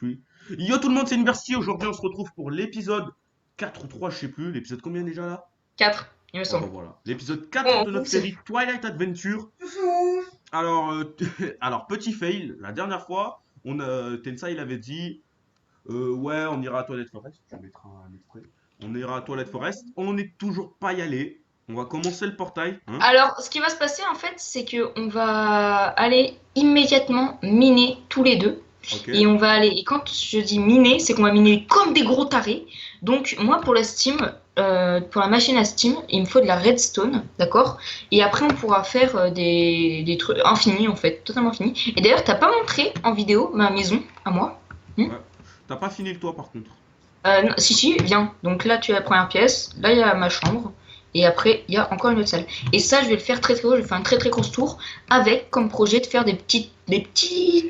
Puis... Yo tout le monde, c'est University. Aujourd'hui, on se retrouve pour l'épisode 4 ou 3, je sais plus. L'épisode combien déjà là? 4, il me Oh bah semble. voilà. L'épisode 4 Bon, de on notre compte. série Twilight Adventure. Alors, alors petit fail. La dernière fois, Tensai il avait dit ouais, on ira à Toilette Forest. Je vais mettre un extrait. On ira à Toilette Forest. On n'est toujours pas y allé. On va commencer le portail. Hein. Alors, ce qui va se passer en fait, c'est que on va aller immédiatement miner tous les deux. Ok. Et on va aller. Et quand je dis miner, c'est qu'on va miner comme des gros tarés. Donc, moi, pour la Steam, pour la machine à Steam, il me faut de la redstone, d'accord. Et après, on pourra faire des trucs infinis, en fait, totalement finis. Et d'ailleurs, t'as pas montré en vidéo ma maison à moi. Ouais. T'as pas fini le toit par contre. Non, si, viens. Donc là, tu as la première pièce. Là, il y a ma chambre. Et après, il y a encore une autre salle. Et ça, je vais le faire très très haut. Je vais faire une très très grosse tour. Avec comme projet de faire des petits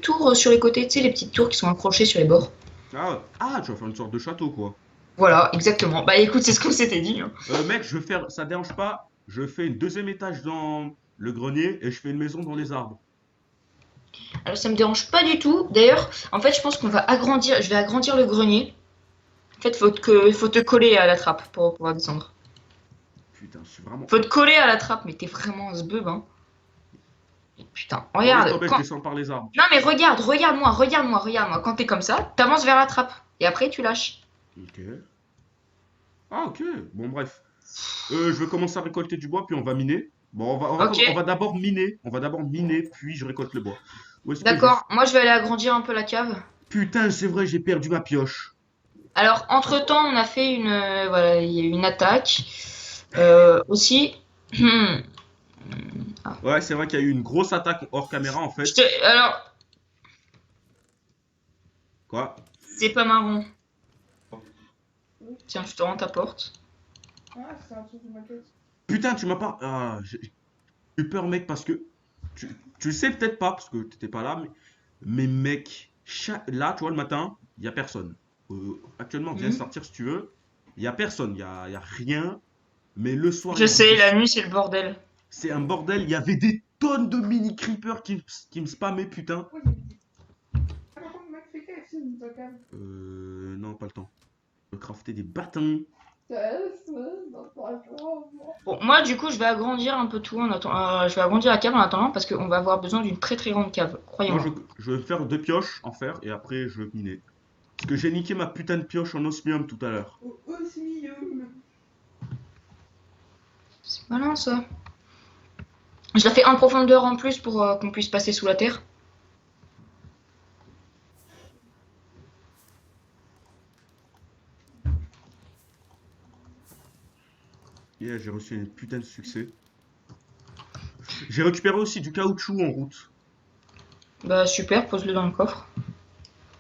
tours sur les côtés. Tu sais, les petites tours qui sont accrochées sur les bords. Ah, ah, tu vas faire une sorte de château quoi. Voilà, exactement. Bah écoute, c'est ce qu'on s'était dit, hein. Mec, je veux faire, ça dérange pas, je fais une deuxième étage dans le grenier et je fais une maison dans les arbres. Alors, ça me dérange pas du tout. D'ailleurs, en fait, je pense qu'on va agrandir. Je vais agrandir le grenier. En fait, faut te coller à la trappe pour pouvoir descendre. Putain, je suis vraiment. Faut te coller à la trappe. Mais t'es vraiment un sbub, hein. Putain, Bon, laisse regarde. tomber, je descends par les arbres. Non mais regarde-moi. Quand t'es comme ça, t'avances vers la trappe. Et après, tu lâches. Ok. Ah, ok. Bon, bref. Je vais commencer à récolter du bois, puis on va miner. Bon, Ok, on va d'abord miner. On va d'abord miner, puis je récolte le bois. Où est-ce que je... d'accord. Moi, je vais aller agrandir un peu la cave. Putain, c'est vrai, j'ai perdu ma pioche. Alors, entre-temps, on a fait une... voilà, il y a eu une attaque. Aussi... Ah. Ouais, c'est vrai qu'il y a eu une grosse attaque hors caméra, en fait. Alors, Quoi? c'est pas marrant. Tiens, je te rends ta porte. Ah, c'est un truc de maquette. Putain, tu m'as pas... Ah, j'ai eu peur, mec, parce que... Tu le sais peut-être pas, parce que t'étais pas là, mais mec, là, tu vois, le matin, il y a personne. Actuellement, viens Hmm. sortir si tu veux. Il y a personne, il y a rien. Mais le soir, il y Je a sais, la nuit, c'est le bordel. c'est un bordel. Il y avait des tonnes de mini creepers qui me spammaient, putain. Oui, il y a des- Ah, par contre, mec, fais KFC dans ta cave. Non, pas le temps. Je vais crafter des bâtons. Dans ta cave. Bon, moi, du coup, je vais agrandir un peu tout en attendant. Je vais agrandir la cave en attendant parce qu'on va avoir besoin d'une très très grande cave, Moi, croyez-moi. je vais faire 2 pioches en fer et après, je vais miner. Parce que j'ai niqué ma putain de pioche en osmium tout à l'heure. Au osmium. C'est malin ça. Je la fais en profondeur en plus pour qu'on puisse passer sous la terre. Yeah, j'ai reçu une putain de succès. J'ai récupéré aussi du caoutchouc en route. Bah super, pose-le dans le coffre.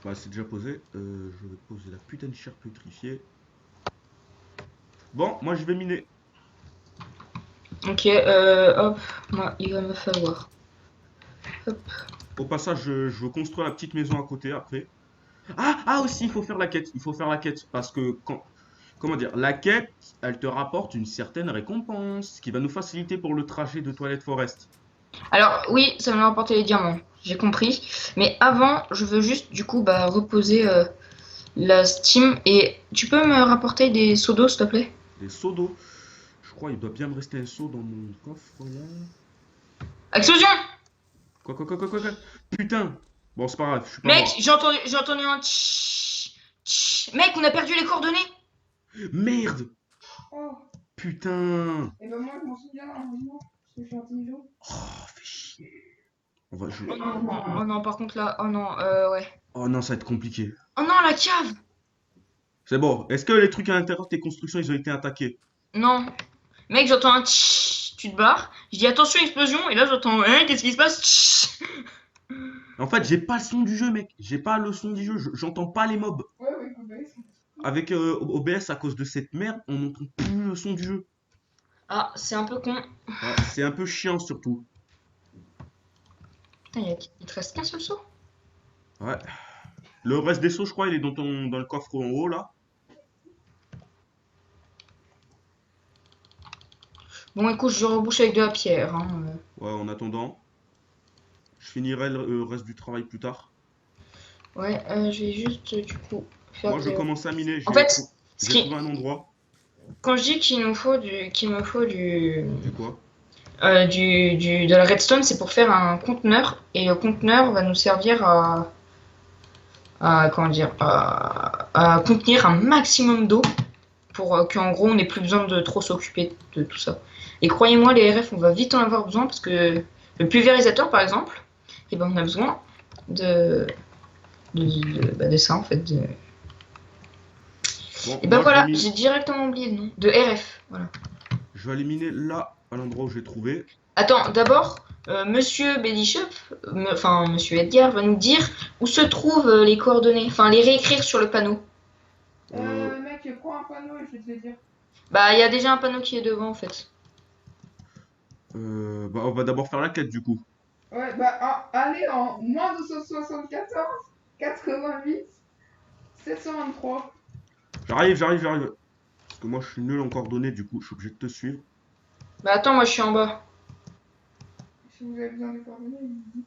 Bah, c'est déjà posé. Je vais poser la putain de chair pétrifiée. Bon, moi je vais miner. Ok, hop, moi il va me falloir. Hop. Au passage, je veux construire la petite maison à côté après. Ah aussi, il faut faire la quête. Il faut faire la quête. Parce que, comment dire, la quête, elle te rapporte une certaine récompense. Ce qui va nous faciliter pour le trajet de Toilette Forest. Alors oui, ça va me rapporter les diamants, j'ai compris. Mais avant, je veux juste du coup bah, reposer la Steam. Et tu peux me rapporter des seaux d'eau s'il te plaît? Des seaux d'eau. Je crois il doit bien me rester un seau dans mon coffre là. Explosion! Quoi. Putain. Bon, c'est pas grave, je suis pas Mec, mort. j'ai entendu un tch, tch. Mec, on a perdu les coordonnées! Merde. Oh, Putain. et ben moi, je m'en souviens un moment. Parce que je suis intelligent. Oh, fais chier. On va jouer. Oh non, par contre là, oh non, ouais. Oh non, ça va être compliqué. Oh non, la cave! C'est bon. Est-ce que les trucs à l'intérieur de tes constructions, ils ont été attaqués? Non. Mec, j'entends un tch, tu te barres. Je dis attention, explosion, et là j'entends, hein, qu'est-ce qui se passe? Tch. En fait, j'ai pas le son du jeu, mec. J'ai pas le son du jeu. J'entends pas les mobs. Ouais, ouais, OBS. Avec OBS, à cause de cette merde, on n'entend plus le son du jeu. Ah, c'est un peu con. Ouais, c'est un peu chiant, surtout. Putain, il te reste qu'un seul saut. Ouais. Le reste des sauts, je crois, il est dans le coffre en haut, là. Bon, écoute, je rebouche avec de la pierre, hein. Ouais, en attendant. Je finirai le reste du travail plus tard. Ouais, je vais juste du coup faire Moi, je des... commence à miner. En fait, ce J'ai qui... trouvé un endroit. quand je dis qu'il me faut Du quoi? de la redstone, c'est pour faire un conteneur. Et le conteneur va nous servir comment dire, à contenir un maximum d'eau pour qu'en gros on n'ait plus besoin de trop s'occuper de tout ça. Et croyez-moi, les RF, on va vite en avoir besoin parce que le pulvérisateur, par exemple, eh ben, on a besoin de ça en fait. Bon, Et ben moi, voilà, j'ai directement oublié le nom. De RF, voilà. je vais aller miner là, à l'endroit où j'ai trouvé. Attends, d'abord, Monsieur Belichop, enfin Monsieur Edgar, va nous dire où se trouvent les coordonnées, enfin les réécrire sur le panneau. Mec, prends un panneau et je vais te le dire. Bah, il y a déjà un panneau qui est devant en fait. Bah, on va d'abord faire la quête du coup. Ouais, bah, allez, en moins 274, 88, 723. J'arrive. Parce que moi, je suis nul en coordonnées, du coup, je suis obligé de te suivre. Bah, attends, moi je suis en bas. Si vous avez besoin de coordonnées, il me dit.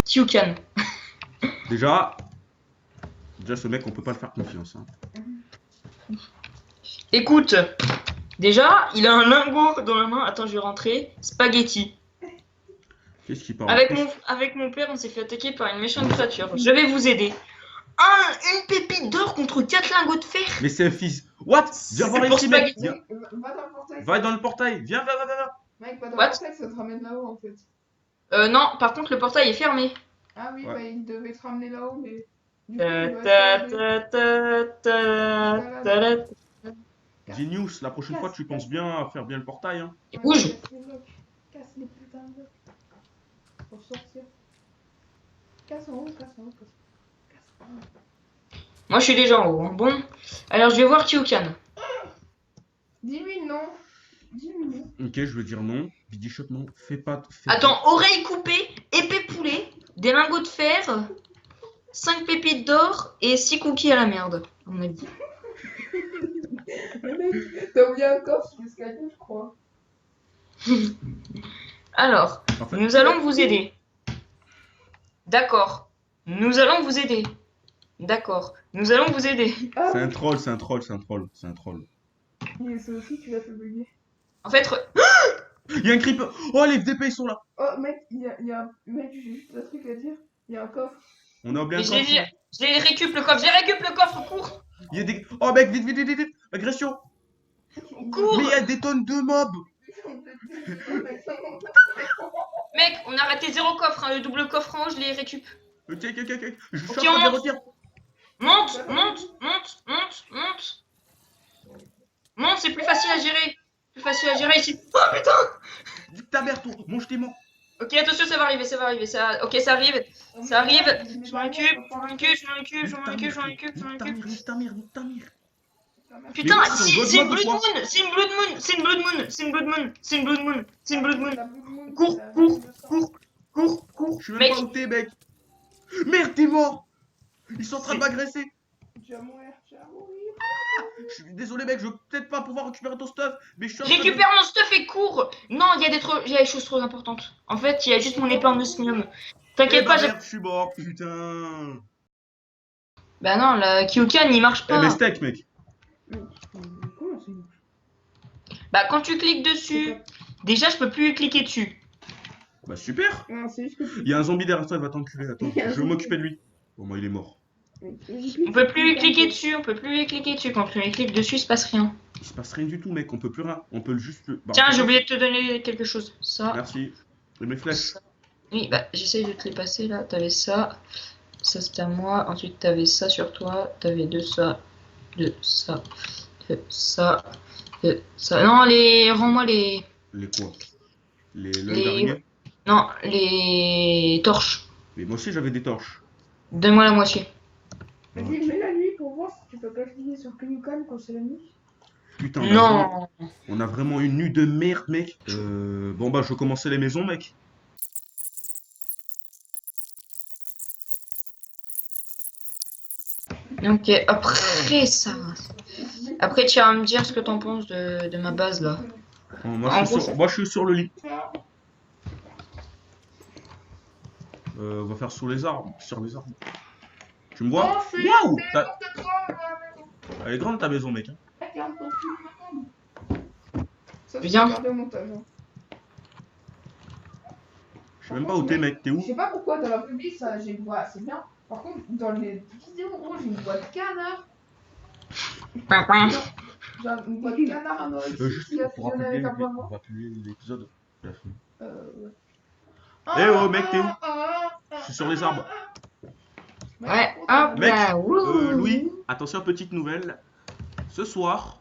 Kyukan. Déjà, ce mec, on peut pas le faire confiance. Hein. Écoute, déjà, il a un lingot dans la main. Attends, je vais rentrer. Spaghetti. Qu'est-ce qu'il parle? Avec mon père, on s'est fait attaquer par une méchante créature. Je vais vous aider. Une pépite d'or contre 4 lingots de fer. Mais c'est un fils. What? Viens voir pour ici, mec. spaghetti. Viens. Va dans le portail. Va dans le portail. Viens. Mec, va dans What? le portail, ça te ramène là-haut en fait. Non, par contre, le portail est fermé. Ah oui, Ouais. bah il devait te ramener là-haut, mais. Du coup, Ta il doit ta se ta ta ta ta. Genius, la prochaine fois, tu penses bien à faire bien le portail. Hein. Et bouge. Casse les blocs. Casse les putains de blocs. Pour sortir. Casse en haut. Casse en haut. Moi, je suis déjà en haut. Hein. Bon, alors je vais voir Kyukan. Dis-lui non. Dis-lui non. Ok, je veux dire non. Bidichot, non. Fais pas. Attends, oreille coupée, épée poulet, des lingots de fer, 5 pépites d'or et 6 cookies à la merde. On a dit. Le mec, t'as oublié un coffre sur l'escalier, je crois. Alors, En fait, nous allons vous aider. D'accord. Nous allons vous aider. D'accord. Nous allons vous aider. Ah, c'est un troll. et ça aussi, tu l'as fait bugger. En fait, Il y a un creeper. Oh, les FDP, ils sont là. Oh, mec, il y a un. Mec, j'ai juste un truc à dire. Il y a un coffre. On a oublié un je coffre. les récup le coffre. J'ai récup le coffre, cours. Il y a des. Oh, mec, vite. Agression. Cours. Mais il y a des tonnes de mobs. Mec, on a raté 0 coffre. Hein. Le double coffre en haut, je les récup. Ok. Je suis Ok, en train de on les monte. retirer. Monte. Monte, c'est plus facile à gérer. Ici. Oh putain. Dis ta mère, toi. Mange tes morts. Ok, attention, ça va arriver. Ok, ça arrive. Je m'en occupe. Nique ta mère. Putain, Mais c'est une blood blood moon, moon. C'est une blood moon. Cours. Je sais même Mec. pas où t'es, mec. Merde, t'es mort. Ils sont en train de m'agresser. Tu vas mourir. Je suis désolé, mec. Je vais peut-être pas pouvoir récupérer ton stuff. Mais je suis en train de... Récupère mon stuff et cours. Non, il y a des choses trop importantes. En fait, il y a juste mon épée en osmium. T'inquiète pas, merde, je suis mort, putain. Bah non, la Kyukan, il marche pas. Eh, mais steak, mec. Comment c'est? Bah quand tu cliques dessus, déjà je peux plus cliquer dessus. Bah, super. Non, c'est juste que. Il y a un zombie derrière toi, il va t'enculer. Attends, Il y a un je vais zombie. m'occuper de lui. Bon, moi, il est mort. On peut plus lui cliquer dessus, Quand tu lui cliques dessus, il se passe rien. Il se passe rien du tout, mec. On peut plus rien. On peut juste. Bah, Tiens, j'ai oublié de te donner quelque chose. Ça. Merci. Et mes flèches. Ça. Oui, bah j'essaye de te les passer là. T'avais ça. Ça c'était à moi. Ensuite t'avais ça sur toi. T'avais de ça. Ça. Non, rends-moi les. Les quoi? L'œil Les- d'araignée? Non, les torches. Mais moi aussi, j'avais des torches. Donne-moi la moitié. Vas-y, mets la nuit pour voir si tu peux pas cliquer sur Kyukan quand c'est la nuit. putain, Non. on a vraiment une nuit de merde, mec. Bon, bah, je vais commencer les maisons, mec. Ok, après ça. Après, tu vas me dire ce que t'en penses de ma base là. Bon, En gros, moi, je suis sur le lit. On va faire sous les arbres. Sur les arbres. Tu me vois? Waouh! Elle est grande ta maison, mec. Hein. Ça, Viens. c'est gardé au montage. Hein. Je sais même pas où t'es, mec. T'es où? Je sais pas pourquoi dans la public, ça, j'ai une voix, c'est bien. Par contre, dans les vidéos, gros, j'ai une voix de canard. J'ai une voix de canard à Noël. Juste, on pourra publier, on va publier l'épisode. Ouais. Eh oh, mec, t'es où? Je suis sur les arbres. Ouais, hop Mec, là, wouh. Louis, attention, petite nouvelle. Ce soir,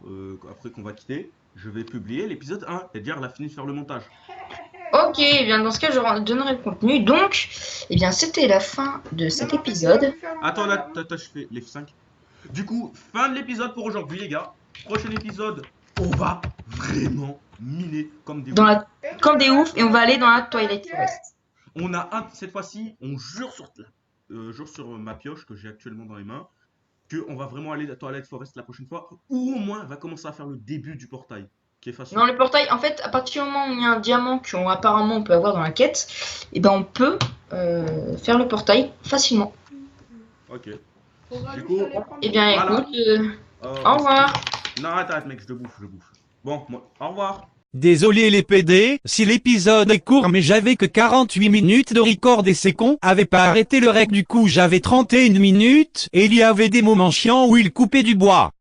après qu'on va quitter, je vais publier l'épisode 1, c'est-à-dire la fini de faire le montage. Ok, eh bien dans ce cas, je donnerai le contenu. Donc, eh bien, c'était la fin de cet épisode. Attends, là, je fais les 5. Du coup, fin de l'épisode pour aujourd'hui, les gars. Prochain épisode, on va vraiment miner comme des Comme des oufs, et on va aller dans la Twilight Forest. On a cette fois-ci, on jure sur ma pioche que j'ai actuellement dans les mains, qu'on va vraiment aller à la Twilight Forest la prochaine fois, ou au moins on va commencer à faire le début du portail, qui est facile. Dans le portail, en fait, à partir du moment où il y a un diamant qu'on apparemment on peut avoir dans la quête, et ben on peut faire le portail facilement. Ok. Du coup, Eh bien, voilà. écoute, au revoir. Non, arrête, mec, je bouffe. Bon, moi, au revoir. Désolé les PD, si l'épisode est court mais j'avais que 48 minutes de record et ces cons avaient pas arrêté le rec du coup j'avais 31 minutes et il y avait des moments chiants où ils coupaient du bois.